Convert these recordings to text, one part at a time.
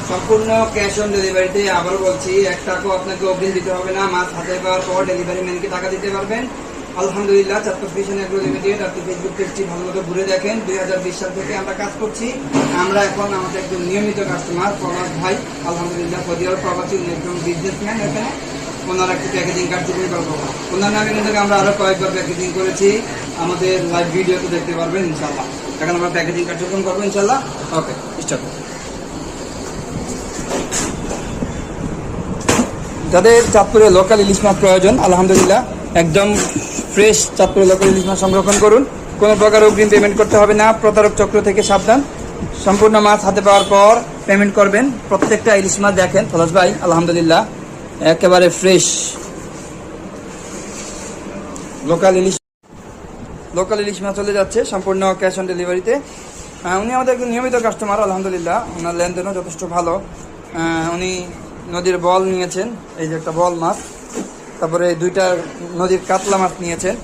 সম্পূর্ণ cash on ডেলিভারিতে আবার বলছি, 1 টাকাও আপনাকে অগ্রিম দিতে হবে না। মাছ হাতে পাওয়ার পর ডেলিভারি ম্যানকে টাকা দিতে পারবেন। আলহামদুলিল্লাহ, Chandpur fish and agro limited, আপনি ফেসবুক পেজটি ভালো মতো ঘুরে দেখেন। 2020 সাল থেকে আমরা কাজ করছি। আমরা এখন আমাদের একদম নিয়মিত কাস্টমার প্রবাস ভাই, আলহামদুলিল্লাহ ফদিয়ার প্রবাসী একদম বিজনেসম্যান। এখানে ওনার একটি প্যাকেজিং কার্যক্রম করবো। ওনার নামে কিন্তু আমরা আরো কয়েকবার প্যাকেজিং করেছি, আমাদের লাইভ ভিডিওতে দেখতে পারবেন ইনশাল্লাহ। এখন আমরা প্যাকেজিং কার্যক্রম করবো ইনশাল্লাহ। ওকে, স্টার্ট। যাদের চাঁদপুরে লোকাল ইলিশ মাছ প্রয়োজন, আলহামদুলিল্লাহ একদম ফ্রেশ চাঁদপুরে লোকাল ইলিশ মাছ সংরক্ষণ করুন। কোনো প্রকার অগ্রিম পেমেন্ট করতে হবে না। প্রতারক চক্র থেকে সাবধান। সম্পূর্ণ মাছ হাতে পাওয়ার পর পেমেন্ট করবেন। প্রত্যেকটা ইলিশ মাছ দেখেন পলাশ ভাই, আলহামদুলিল্লাহ একেবারে ফ্রেশ লোকাল ইলিশ মাছ চলে যাচ্ছে সম্পূর্ণ ক্যাশ অন ডেলিভারিতে। উনি আমাদের একজন নিয়মিত কাস্টমার, আলহামদুলিল্লাহ ওনার লেনদেনও যথেষ্ট ভালো। উনি নদীর বল নিয়েছেন, এই যে একটা বল মাছ, তারপরে 2টা নদীর কাতলা মাছ নিয়েছেন।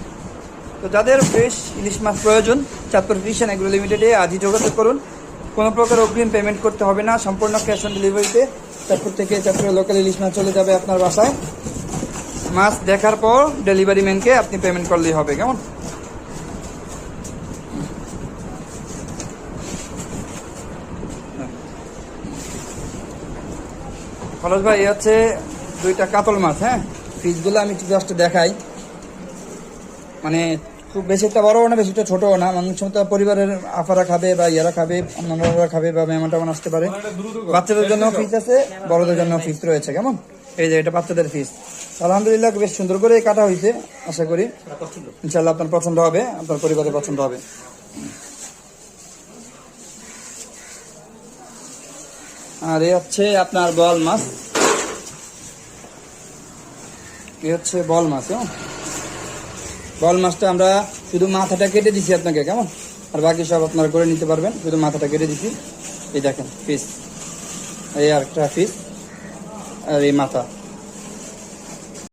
তো যাদের ফ্রেশ ইলিশ মাছ প্রয়োজন, চাঁদপুর ফিশ এন্ড এগ্রো লিমিটেডে আজই যোগাযোগ করুন। কোনো প্রকার অগ্রিম পেমেন্ট করতে হবে না, সম্পূর্ণ ক্যাশ অন ডেলিভারিতে। চাঁদপুর থেকে চাঁদপুরের লোকাল ইলিশ মাছ চলে যাবে আপনার বাসায়। মাছ দেখার পর ডেলিভারি ম্যানকে আপনি পেমেন্ট করলেই হবে। কেমন? ফরজ ভাই, এই হচ্ছে 2টা কাতল মাছ। হ্যাঁ, পিসগুলো আমি জাস্ট দেখাই। মানে খুব বেশি একটা বড়ও না, বেশি একটা ছোটও না। মানুষ তো পরিবারের আফারা খাবে বা ইয়ারা খাবে, অন্যান্যরা খাবে বা মেহমান টেমান আসতে পারে। বাচ্চাদের জন্য ফিস আছে, বড়দের জন্য ফিস রয়েছে। কেমন? এই যে এটা বাচ্চাদের ফিস, আলহামদুলিল্লাহ বেশ সুন্দর করে কাটা হয়েছে। আশা করি ইনশাল্লাহ আপনার পছন্দ হবে, আপনার পরিবারের পছন্দ হবে। আর এই হচ্ছে আপনার বল মাছ, এই হচ্ছে বল মাছ। বল মাছটা আমরা শুধু মাথাটা কেটে দিছি আপনাকে, কেমন? আর বাকি সব আপনারা করে নিতে পারবেন, শুধু মাথাটা কেটে দিছি। এই দেখেন পিস, এই আর একটা পিস, আর এই মাথা।